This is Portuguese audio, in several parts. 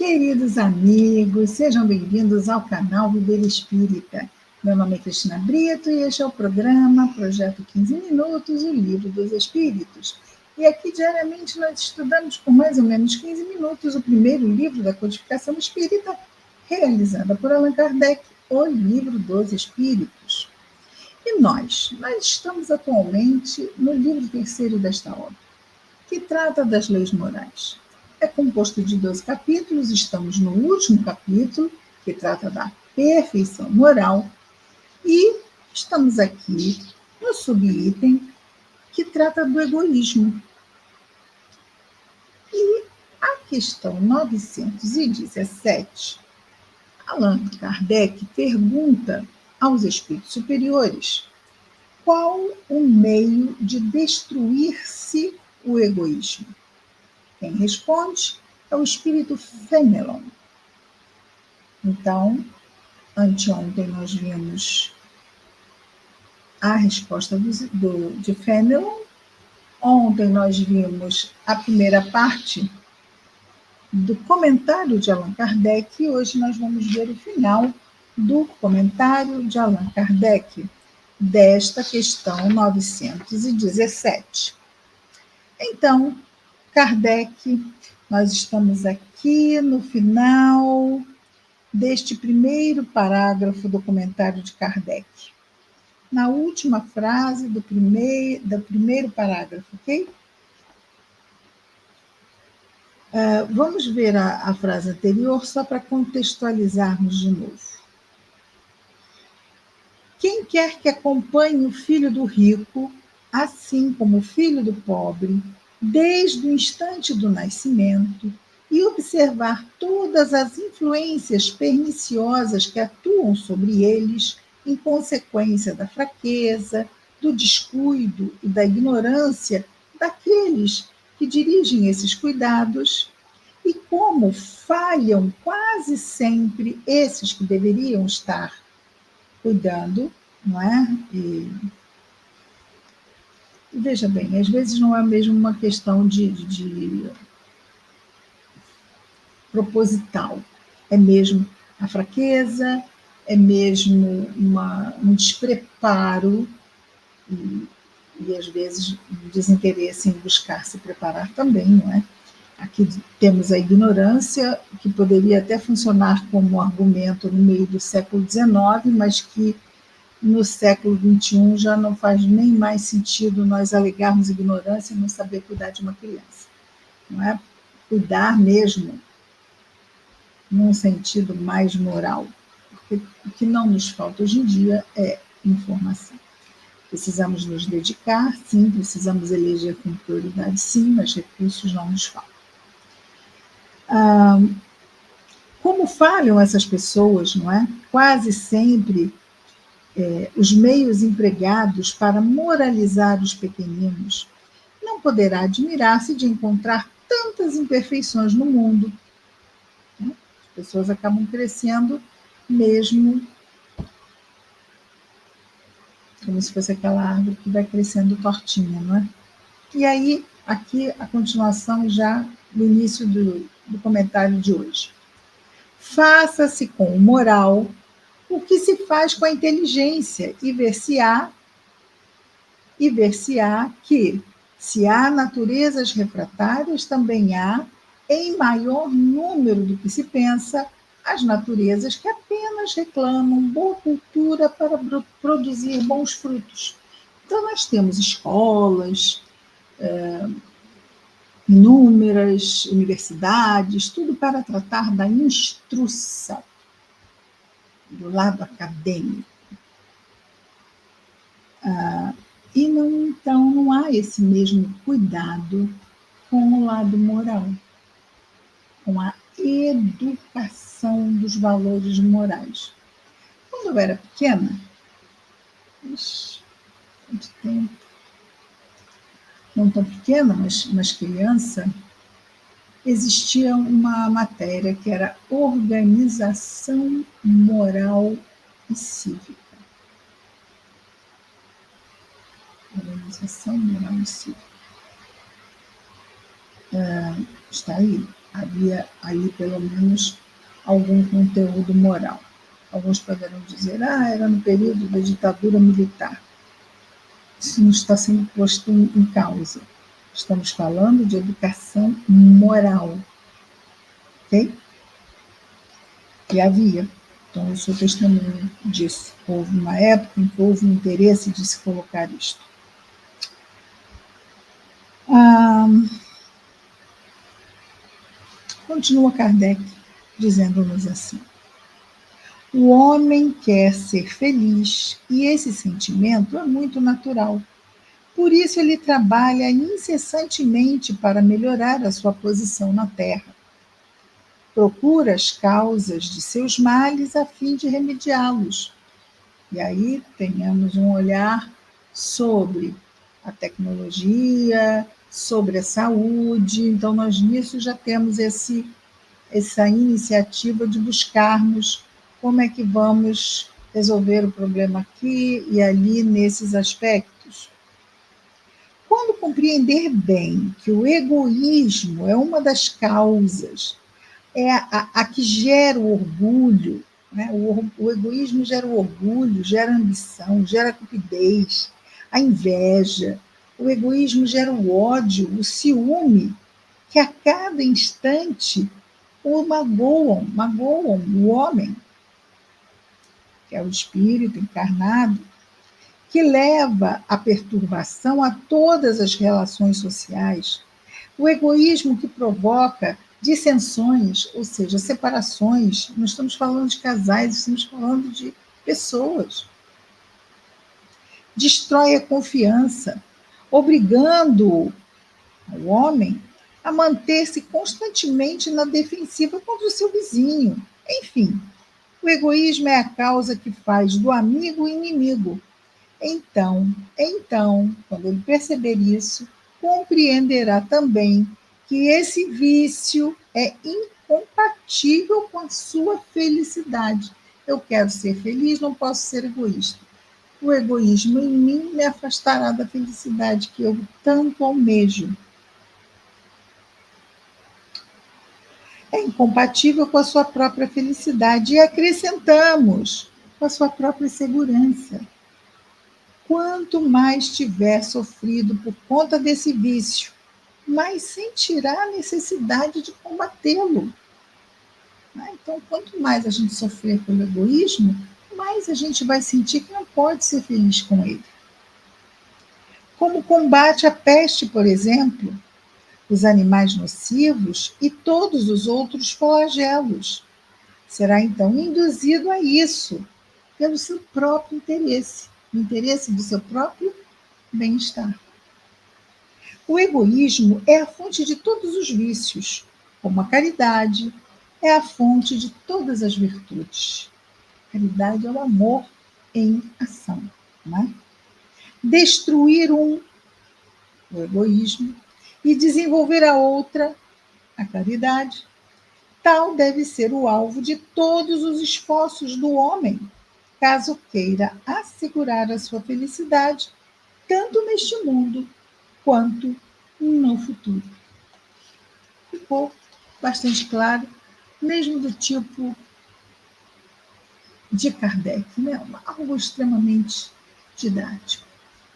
Queridos amigos, sejam bem-vindos ao canal Viver Espírita. Meu nome é Cristina Brito e este é o programa Projeto 15 Minutos, o Livro dos Espíritos. E aqui diariamente nós estudamos por mais ou menos 15 minutos o primeiro livro da codificação espírita, realizada por Allan Kardec, o Livro dos Espíritos. E nós estamos atualmente no livro terceiro desta obra, que trata das leis morais. É composto de 12 capítulos, estamos no último capítulo, que trata da perfeição moral, e estamos aqui no subitem que trata do egoísmo. E a questão 917, Allan Kardec pergunta aos espíritos superiores qual o meio de destruir-se o egoísmo. Quem responde é o espírito Fenelon. Então, anteontem nós vimos a resposta de Fenelon. Ontem nós vimos a primeira parte do comentário de Allan Kardec e hoje nós vamos ver o final do comentário de Allan Kardec desta questão 917. Então, Kardec, nós estamos aqui no final deste primeiro parágrafo do comentário de Kardec. Na última frase do primeiro parágrafo, ok? Vamos ver a frase anterior só para contextualizarmos de novo. Quem quer que acompanhe o filho do rico, assim como o filho do pobre, desde o instante do nascimento, e observar todas as influências perniciosas que atuam sobre eles em consequência da fraqueza, do descuido e da ignorância daqueles que dirigem esses cuidados, e como falham quase sempre esses que deveriam estar cuidando, não é? E veja bem, às vezes não é mesmo uma questão de proposital, é mesmo a fraqueza, é mesmo um despreparo e às vezes um desinteresse em buscar se preparar também, não é? Aqui temos a ignorância, que poderia até funcionar como argumento no meio do século XIX, mas que no século XXI já não faz nem mais sentido nós alegarmos ignorância e não saber cuidar de uma criança. Não é? Cuidar mesmo num sentido mais moral, porque o que não nos falta hoje em dia é informação. Precisamos nos dedicar, sim, precisamos eleger com prioridade, sim, mas recursos não nos faltam. Como falham essas pessoas, não é? Quase sempre os meios empregados para moralizar os pequeninos, não poderá admirar-se de encontrar tantas imperfeições no mundo. As pessoas acabam crescendo mesmo como se fosse aquela árvore que vai crescendo tortinha, não é? E aí, aqui a continuação já do início do comentário de hoje. Faça-se com o moral o que se faz com a inteligência e ver-se-á que, se há naturezas refratárias, também há, em maior número do que se pensa, as naturezas que apenas reclamam boa cultura para produzir bons frutos. Então, nós temos escolas, inúmeras universidades, tudo para tratar da instrução, do lado acadêmico. E então não há esse mesmo cuidado com o lado moral, com a educação dos valores morais. Quando eu era pequena, muito tempo, não tão pequena, mas criança, existia uma matéria que era organização moral e cívica. Organização moral e cívica. Está aí. Havia aí, pelo menos, algum conteúdo moral. Alguns poderão dizer, era no período da ditadura militar. Isso não está sendo posto em causa. Estamos falando de educação moral, ok? E havia. Então, eu sou testemunha disso. Houve uma época em que houve um interesse de se colocar isto. Continua Kardec dizendo-nos assim: o homem quer ser feliz e esse sentimento é muito natural. Por isso, ele trabalha incessantemente para melhorar a sua posição na Terra. Procura as causas de seus males a fim de remediá-los. E aí tenhamos um olhar sobre a tecnologia, sobre a saúde. Então, nós nisso já temos essa iniciativa de buscarmos como é que vamos resolver o problema aqui e ali nesses aspectos. Quando compreender bem que o egoísmo é uma das causas, é a que gera o orgulho, né? O egoísmo gera o orgulho, gera a ambição, gera a cupidez, a inveja. O egoísmo gera o ódio, o ciúme, que a cada instante o magoam o homem, que é o espírito encarnado, que leva à perturbação a todas as relações sociais. O egoísmo que provoca dissensões, ou seja, separações. Não estamos falando de casais, estamos falando de pessoas. Destrói a confiança, obrigando o homem a manter-se constantemente na defensiva contra o seu vizinho. Enfim, o egoísmo é a causa que faz do amigo o inimigo. Então, quando ele perceber isso, compreenderá também que esse vício é incompatível com a sua felicidade. Eu quero ser feliz, não posso ser egoísta. O egoísmo em mim me afastará da felicidade que eu tanto almejo. É incompatível com a sua própria felicidade. E acrescentamos, com a sua própria segurança. Quanto mais tiver sofrido por conta desse vício, mais sentirá a necessidade de combatê-lo. Então, quanto mais a gente sofrer pelo egoísmo, mais a gente vai sentir que não pode ser feliz com ele. Como combate a peste, por exemplo, os animais nocivos e todos os outros flagelos. Será então induzido a isso, pelo seu próprio interesse, o interesse do seu próprio bem-estar. O egoísmo é a fonte de todos os vícios, como a caridade é a fonte de todas as virtudes. Caridade é o amor em ação. Né? Destruir o egoísmo, e desenvolver a outra, a caridade, tal deve ser o alvo de todos os esforços do homem, caso queira assegurar a sua felicidade, tanto neste mundo quanto no futuro. Ficou bastante claro, mesmo do tipo de Kardec, né? Algo extremamente didático,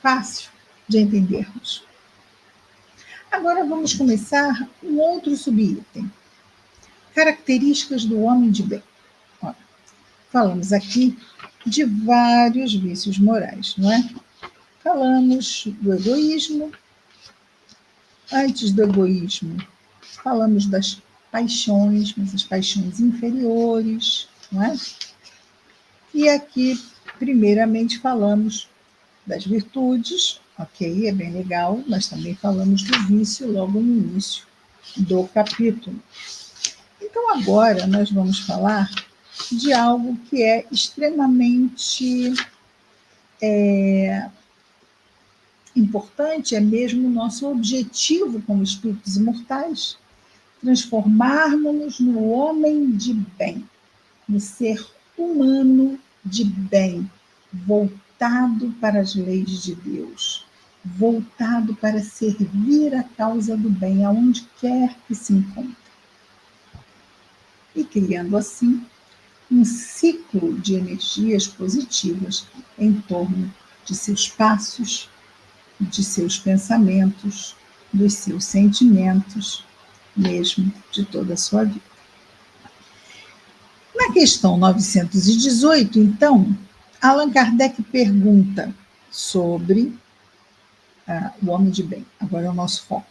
fácil de entendermos. Agora vamos começar um outro subitem. Características do homem de bem. Olha, falamos aqui de vários vícios morais, não é? Falamos do egoísmo. Antes do egoísmo, falamos das paixões, mas as paixões inferiores, não é? E aqui, primeiramente, falamos das virtudes, ok, é bem legal, mas também falamos do vício logo no início do capítulo. Então, agora nós vamos falar de algo que é extremamente importante, é mesmo o nosso objetivo como espíritos imortais, transformarmos-nos no homem de bem, no ser humano de bem, voltado para as leis de Deus, voltado para servir a causa do bem, aonde quer que se encontre. e criando assim um ciclo de energias positivas em torno de seus passos, de seus pensamentos, dos seus sentimentos, mesmo de toda a sua vida. Na questão 918, então, Allan Kardec pergunta sobre o homem de bem. Agora é o nosso foco.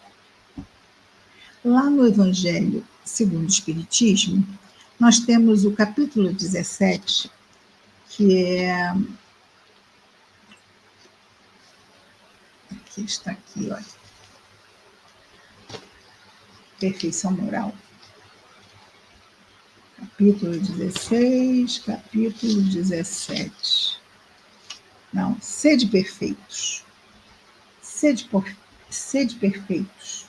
Lá no Evangelho segundo o Espiritismo, nós temos o capítulo 17, que é... Aqui está aqui, olha. Perfeição moral. Capítulo 16, capítulo 17. Não, sede perfeitos. Sede perfeitos.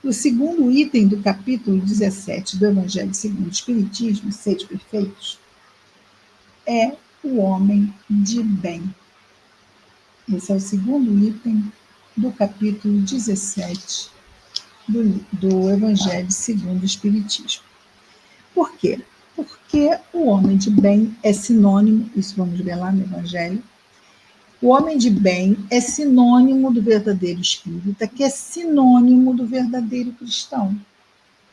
O segundo item do capítulo 17 do Evangelho segundo o Espiritismo, sede perfeitos, é o homem de bem. Esse é o segundo item do capítulo 17 do Evangelho segundo o Espiritismo. Por quê? Porque o homem de bem é sinônimo, isso vamos ver lá no Evangelho, o homem de bem é sinônimo do verdadeiro espírita, que é sinônimo do verdadeiro cristão.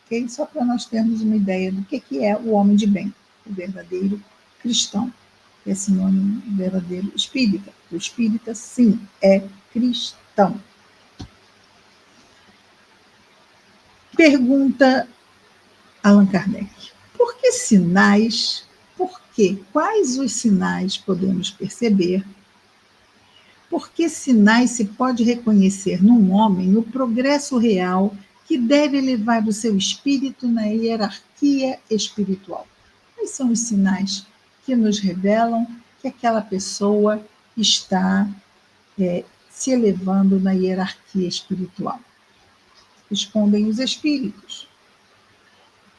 Okay? Só para nós termos uma ideia do que é o homem de bem, o verdadeiro cristão, que é sinônimo do verdadeiro espírita. O espírita, sim, é cristão. Pergunta Allan Kardec. Por que sinais, quais os sinais podemos perceber? Por que sinais se pode reconhecer num homem o progresso real que deve elevar o seu espírito na hierarquia espiritual? Quais são os sinais que nos revelam que aquela pessoa está se elevando na hierarquia espiritual? Respondem os espíritos.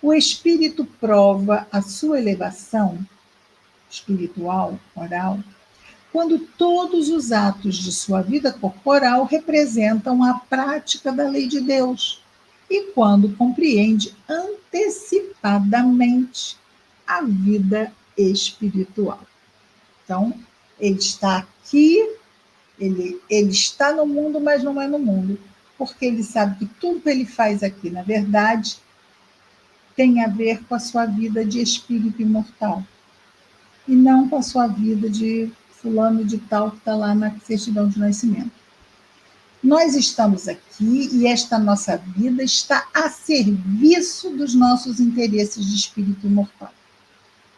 O espírito prova a sua elevação espiritual, moral, quando todos os atos de sua vida corporal representam a prática da lei de Deus e quando compreende antecipadamente a vida espiritual. Então, ele está aqui, ele está no mundo, mas não é no mundo, porque ele sabe que tudo que ele faz aqui, na verdade, tem a ver com a sua vida de espírito imortal, e não com a sua vida de fulano de tal que está lá na certidão de nascimento. Nós estamos aqui e esta nossa vida está a serviço dos nossos interesses de espírito imortal.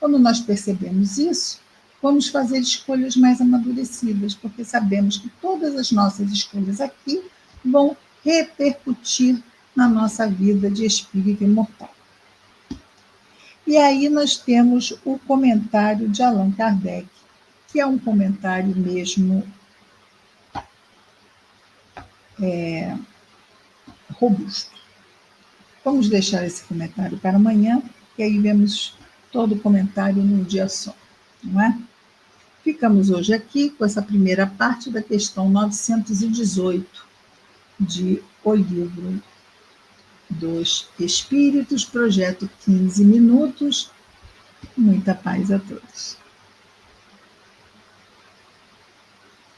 Quando nós percebemos isso, vamos fazer escolhas mais amadurecidas, porque sabemos que todas as nossas escolhas aqui vão repercutir na nossa vida de espírito imortal. E aí nós temos o comentário de Allan Kardec, que é um comentário mesmo robusto. Vamos deixar esse comentário para amanhã, e aí vemos todo o comentário num dia só, não é? Ficamos hoje aqui com essa primeira parte da questão 918 de O Livro dos Espíritos, projeto 15 minutos. Muita paz a todos.